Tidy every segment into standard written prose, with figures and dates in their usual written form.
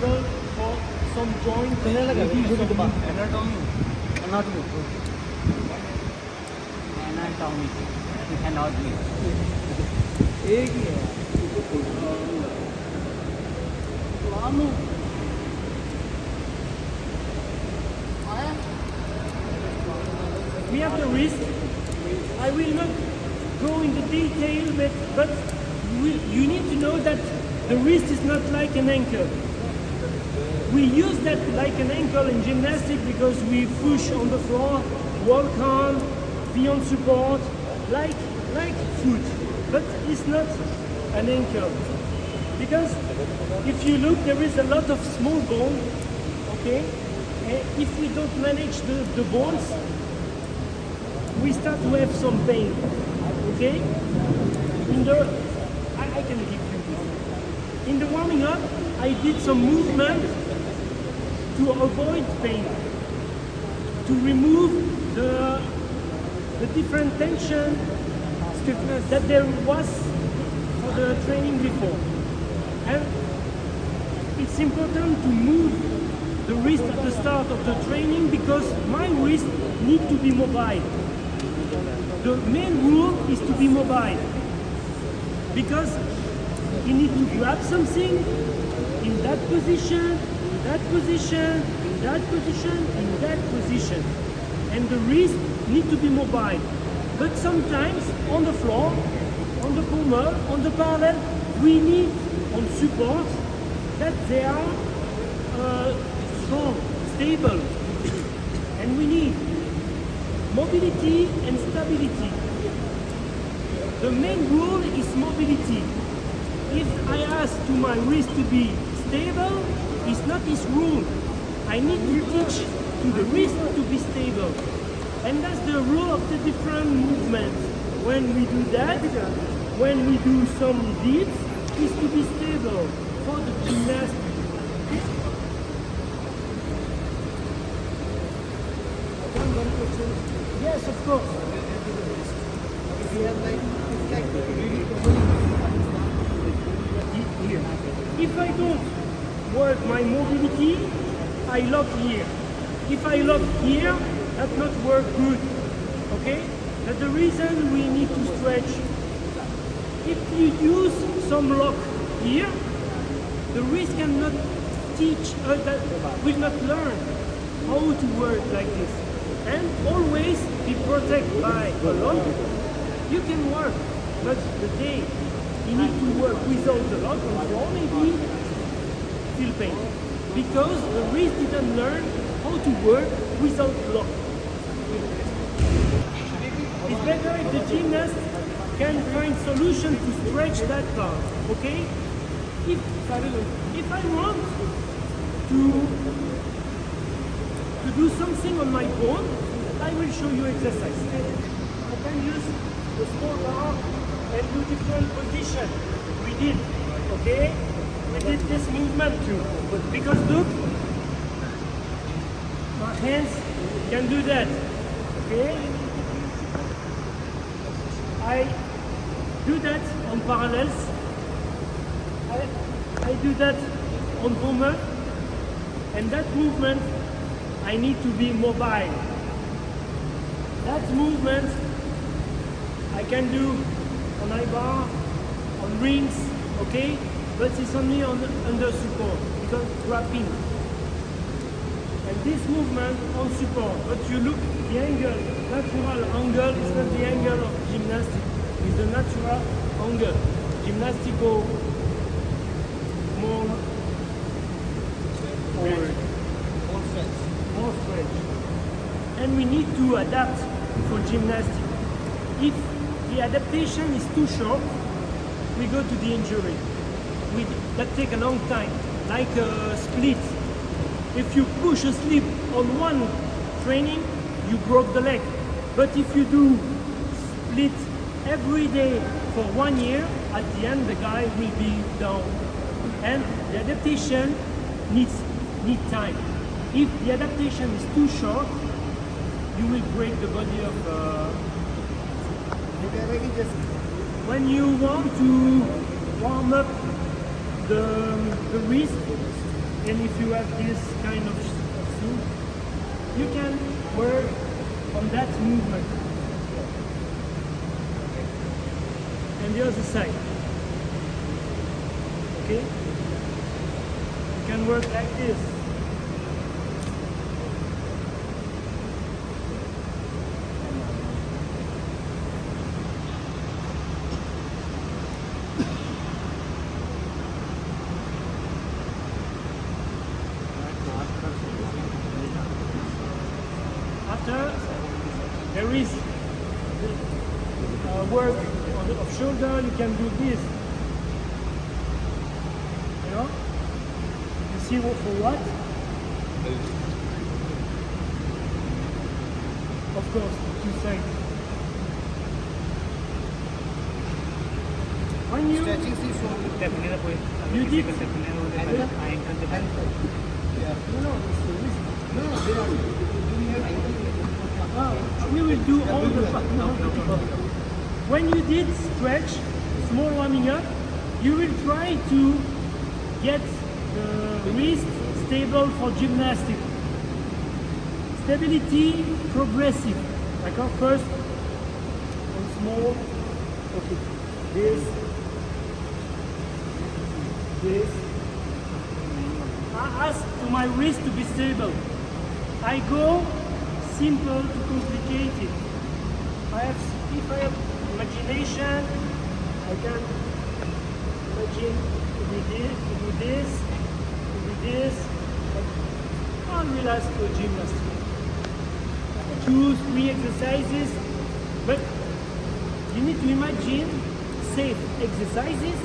flexible for some joints. Maybe some Anatomy. Anatomy. Anatomy. एक ही है मालूम we have the wrist. I will not go into detail, but you need to know that the wrist is not like an ankle. We use that like an ankle in gymnastics because we push on the floor, walk on, be on support, like foot. But it's not an ankle. Because if you look, there is a lot of small bone, okay? And if we don't manage the bones, we start to have some pain, okay? I can give you this. In the warming up, I did some movement to avoid pain, to remove the different tension, stiffness that there was for the training before. And it's important to move the wrist at the start of the training because my wrist need to be mobile. The main rule is to be mobile because you need to grab something in that position, in that position, in that position, in that position. And the wrist need to be mobile. But sometimes on the floor, on the pommel, on the parallel, we need on support that they are strong, stable. And we need mobility and stability. The main rule is mobility. If I ask to my wrist to be stable, it's not his rule. I need to teach to the wrist to be stable. And that's the rule of the different movements. When we do that, when we do some dips, is to be stable for the gymnast. Yes, of course. Here. If I don't work my mobility, I lock here. If I lock here, that not work good. Okay? That's the reason we need to stretch. If you use some lock here, the wrist cannot teach, will not learn how to work like this. And always be protected by a lock. You can work, but the day you need to work without the lock on the floor, maybe feel pain. Because the wrist didn't learn how to work without lock. It's better if the gymnast can find solution to stretch that part, okay? If I want to do something on my bone, I will show you exercise. I can use the small bar and do different position. We did, okay? We did this movement too. Because look, my hands can do that, okay? I do that on parallels. I do that on pommel. And that movement, I need to be mobile. That movement, I can do on I-bar, on rings, okay? But it's only on under support, because grabbing. And this movement on support, but you look, the angle, natural angle is not the angle of gymnastics, it's the natural angle. Gymnastics go more forward, more stretch. And we need to adapt for gymnastics. If the adaptation is too short, we go to the injury. That take a long time, like a split. If you push a slip on one training, you broke the leg. But if you do split every day for 1 year, at the end the guy will be down. And the adaptation needs time. If the adaptation is too short, you will break the body of when you want to warm up the wrist, and if you have this kind of thing, you can work on that movement. And the other side. Okay? You can work like this. After, there is work on the of shoulder, you can do this. You know? You see for what? Of course, two sides. When you Stretching the shoulder. you did we will do all the when you did stretch, small warming up, you will try to get the wrist stable for gymnastics. Stability progressive. Like first on small, okay, this. I ask to my wrist to be stable. I go simple to complicated. If I have imagination, I can imagine to do this. I'll relax to a gymnastic. 2-3 exercises, but you need to imagine safe exercises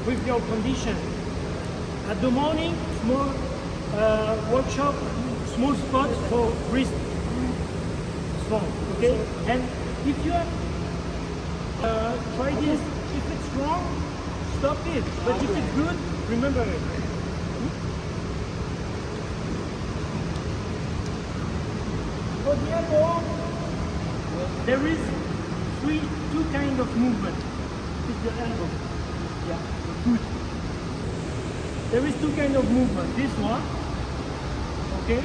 with your condition. At the morning, small workshop, small spot for wrist strong, okay? And if you have try this, if it's wrong, stop it. But if it's good, remember it. For the elbow, there is two kind of movement. It's the elbow. Yeah, good. There is two kind of movement. This one, okay,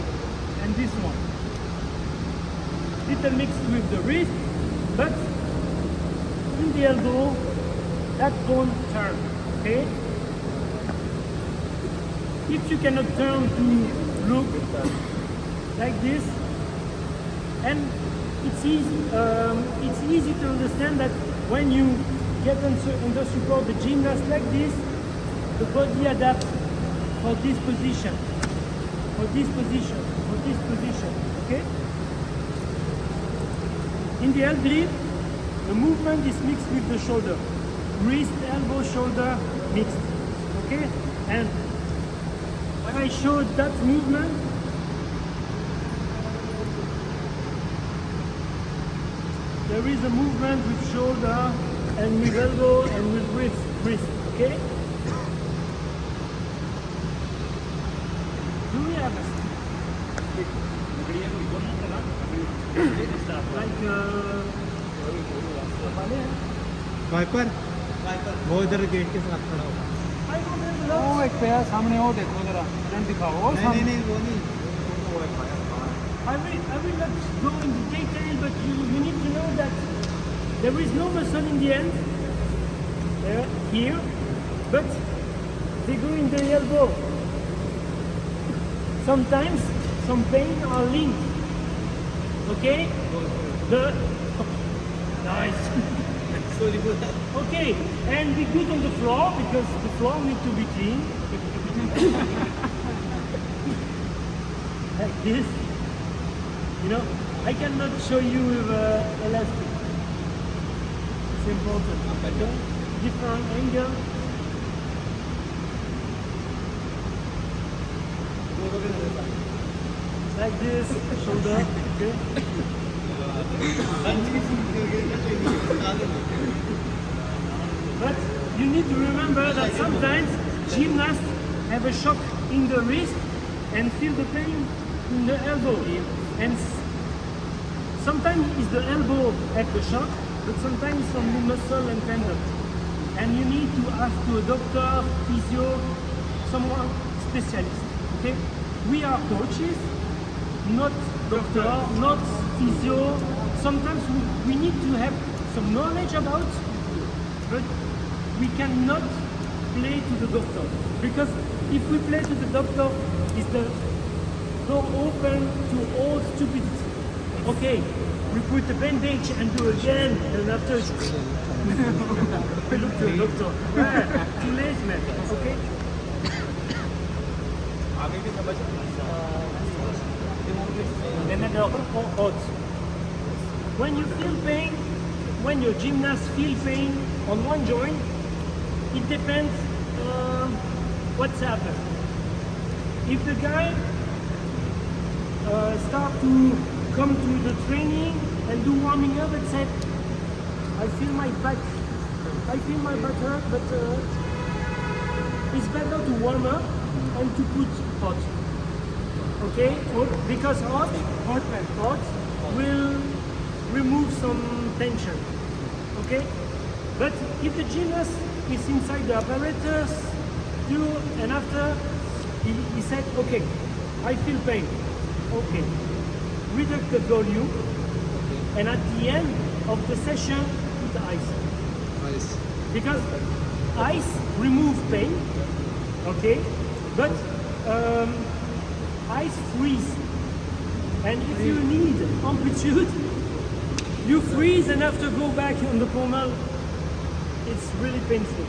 and this one. Little mixed with the wrist, but in the elbow, that don't turn, okay? If you cannot turn to look like this, and it's easy to understand that when you get under support the gymnast like this, the body adapts for this position, okay? In the elbow grip, the movement is mixed with the shoulder. Wrist, elbow, shoulder, mixed, okay? And when I showed that movement, there is a movement with shoulder and with elbow and with wrist, okay? Do we have a stick? Like wiper वो इधर gate के साथ खड़ा होगा I don't have वो enough. एक पैर सामने वो देखो जरा फ्रंट दिखाओ वो नहीं वो नहीं I will not go into detail, but you need to know that there is no muscle in the end, here, but they go in the elbow. Sometimes some pain are linked. Okay? Nice. Okay, and be good on the floor because the floor needs to be clean. Like this. You know, I cannot show you with elastic. It's important. Okay? Different angle. Like this, shoulder. Okay? But you need to remember that sometimes gymnasts have a shock in the wrist and feel the pain in the elbow. And sometimes it's the elbow at the shock, but sometimes it's from the muscle and tendon. And you need to ask to a doctor, physio, someone specialist. Okay, we are coaches, not doctor, not physio. Sometimes we need to have some knowledge about, but we cannot play to the doctor, because if we play to the doctor, is the door open to all stupidity. Okay, we put the bandage and do again, and after we look to the doctor. Yeah, too late, man. Okay. Then another hot. When you feel pain, when your gymnast feel pain on one joint, it depends what's happened. If the guy start to come to the training and do warming up and say, I feel my back hurt, but it's better to warm up and to put hot. Okay? Because hot will remove some tension. Okay? But if the gymnast is inside the apparatus, and after he said, okay, I feel pain. Okay. Reduce the volume, and at the end of the session, put ice. Nice. Because ice remove pain, okay, but ice freeze. And if you need amplitude, you freeze and after go back on the corner, it's really painful.